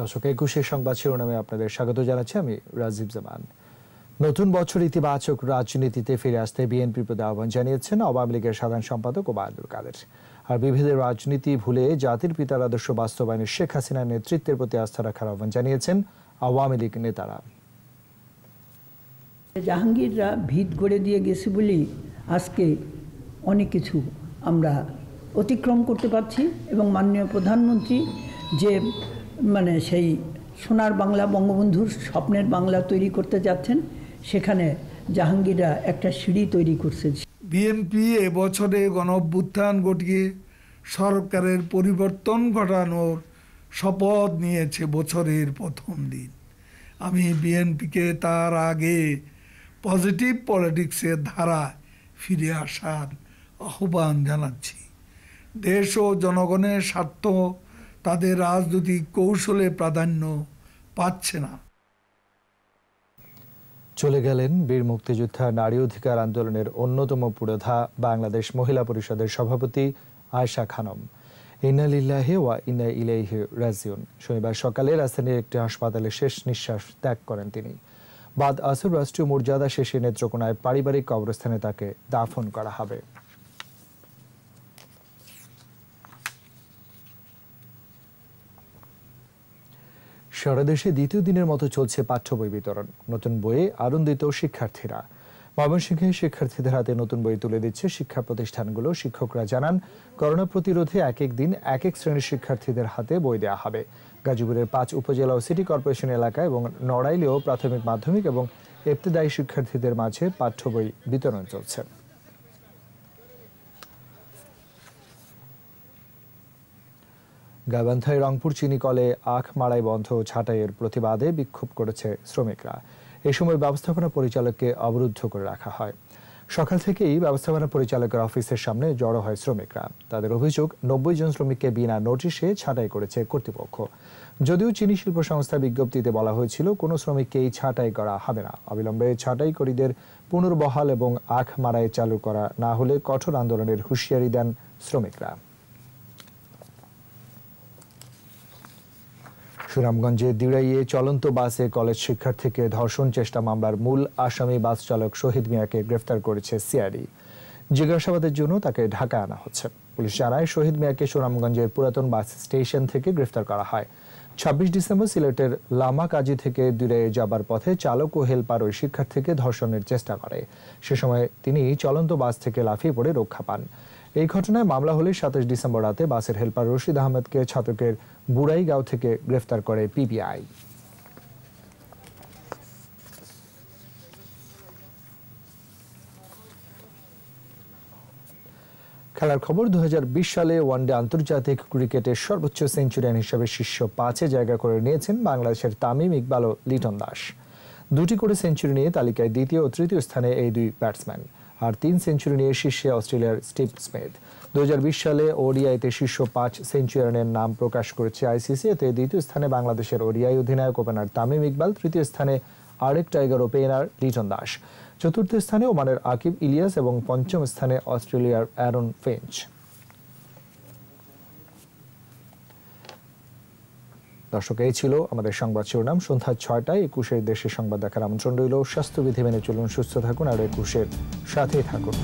দর্শক, ২১ সংবাদ শিরোনামে আপনাদের স্বাগত জানাচ্ছি। আমি রাজীব জামান। নতুন বছর ইতিবাচক রাজনীতিতে ফিরে আসতে বিএনপির প্রতি আহ্বান জানিয়েছেন আওয়ামী লীগের সাধারণ সম্পাদক ওবায়দুল কাদের। আর বিভেদের রাজনীতি ভুলে জাতির পিতার আদর্শ বাস্তবায়নে শেখ হাসিনার নেতৃত্বের প্রতি আস্থা রাখার আহ্বান জানিয়েছেন আওয়ামী লীগ নেতারা। জাহাঙ্গীররা ভিত গড়ে দিয়ে গেছে বলেই আজকে অনেক কিছু আমরা অতিক্রম করতে পারছি এবং মাননীয় প্রধানমন্ত্রী যে সেই সোনার বাংলা, বঙ্গবন্ধুর স্বপ্নের বাংলা তৈরি করতে যাচ্ছেন, সেখানে জাহাঙ্গীররা একটা সিঁড়ি তৈরি করছে। বিএনপি এবছরে গণঅভ্যুত্থান ঘটিয়ে সরকারের পরিবর্তন ঘটানোর শপথ নিয়েছে বছরের প্রথম দিন। আমি বিএনপিকে তার আগে পজিটিভ পলিটিক্সের ধারায় ফিরে আসার আহ্বান জানাচ্ছি। দেশ ও জনগণের স্বার্থ তাদের রাজনৈতিক কৌশলে প্রাধান্য পাচ্ছে না। চলে গেলেন বীর মুক্তিযোদ্ধা নারী অধিকার আন্দোলনের অন্যতম পুরোধা বাংলাদেশ মহিলা পরিষদের সভাপতি আয়েশা খানম। ইন্না লিল্লাহি ওয়া ইন্না ইলাইহি রাজিউন। শনিবার সকালে রাজধানীর একটি হাসপাতালে শেষ নিঃশ্বাস ত্যাগ করেন তিনি। বাদ আসর রাষ্ট্রীয় মর্যাদা শেষে নেত্রকোনায় পারিবারিক কবরস্থানে তাকে দাফন করা হবে। সারা দেশে দ্বিতীয় দিনের মতো চলছে পাঠ্য বই বিতরণ। নতুন বইয়ে আনন্দিত শিক্ষার্থীরা। ময়মনসিংহে শিক্ষার্থীদের হাতে নতুন বই তুলে দিচ্ছে শিক্ষা প্রতিষ্ঠানগুলো। শিক্ষকরা জানান, করোনা প্রতিরোধে এক এক দিন এক এক শ্রেণীর শিক্ষার্থীদের হাতে বই দেওয়া হবে। গাজীপুরের ৫ উপজেলা ও সিটি কর্পোরেশন এলাকা এবং নড়াইলেও প্রাথমিক, মাধ্যমিক এবং ইবতেদায়ী শিক্ষার্থীদের মাঝে পাঠ্য বই বিতরণ চলছে। গাইবান্ধায় রংপুর চিনি কলে আখ মাড়াই বন্ধ ছাঁটাইয়ের প্রতিবাদে বিক্ষোভ করেছে শ্রমিকরা। এ সময় ব্যবস্থাপনা পরিচালককে অবরুদ্ধ করে রাখা হয়। সকাল থেকেই ব্যবস্থাপনা পরিচালকের অফিসের সামনে জড়ো হয় শ্রমিকরা। তাদের অভিযোগ, ৯০ জন শ্রমিককে বিনা নোটিশে ছাঁটাই করেছে কর্তৃপক্ষ। যদিও চিনি শিল্প সংস্থার বিজ্ঞপ্তিতে বলা হয়েছিল কোনো শ্রমিককেই ছাঁটাই করা হবে না। অবিলম্বে ছাঁটাইকারীদের পুনর্বহাল এবং আখ মাড়াই চালু করা না হলে কঠোর আন্দোলনের হুঁশিয়ারি দেন শ্রমিকরা। সুনামগঞ্জে দিড়াইয়ে চলন্ত বাসে কলেজ শিক্ষার্থীকে ধর্ষণ চেষ্টা মামলার মূল আসামি বাস চালক শহীদ মিয়াকে গ্রেফতার করেছে সিআইডি। জিজ্ঞাসাবাদের জন্য তাকে ঢাকা আনা হচ্ছে। পুলিশ জানায়, শহীদ মিয়াকে সুনামগঞ্জের পুরাতন বাস স্টেশন থেকে গ্রেফতার করা হয়। ২৬ ডিসেম্বর সিলেটের লামা কাজী থেকে দিড়াইয়ে যাবার পথে চালক ও হেলপার ওই শিক্ষার্থীকে ধর্ষণের চেষ্টা করে। সে সময় তিনি চলন্ত বাস থেকে লাফিয়ে পড়ে রক্ষা পান। এই ঘটনায় মামলা হলে ২৭ ডিসেম্বর রাতে বাসের হেলপার রশিদ আহমেদকে ছাতকের বুড়াইগাঁও থেকে গ্রেফতার করে পিবিআই। খেলার খবর, ২০২০ সালে ওয়ানডে আন্তর্জাতিক ক্রিকেটের সর্বোচ্চ সেঞ্চুরিয়ান হিসেবে শীর্ষ ৫-এ জায়গা করে নিয়েছেন বাংলাদেশের তামিম ইকবাল ও লিটন দাস। ২টি করে সেঞ্চুরি নিয়ে তালিকায় দ্বিতীয় ও তৃতীয় স্থানে এই দুই ব্যাটসম্যান। আর ৩ সেঞ্চুরি নিয়ে শীর্ষে অস্ট্রেলিয়ার স্টিভ স্মিথ। ২০২০ সালে ওডিআইতে শীর্ষ ৫ সেঞ্চুরিয়ানের নাম প্রকাশ করেছে আইসিসি। এতে দ্বিতীয় স্থানে বাংলাদেশের ওডিআই অধিনায়ক ওপেনার তামিম ইকবাল, তৃতীয় স্থানে আরেক টাইগার ওপেনার লিটন দাস, চতুর্থ স্থানে ওমানের আকিব ইলিয়াস এবং পঞ্চম স্থানে অস্ট্রেলিয়ার অ্যারন ফিঞ্চ। দর্শক, এই ছিল আমাদের সংবাদ শিরোনাম। সন্ধ্যা ৬টায় ২১-এর দেশের সংবাদ দেখার আমন্ত্রণ রইল। স্বাস্থ্যবিধি মেনে চলুন, সুস্থ থাকুন আর ২১-এর সাথেই থাকুন।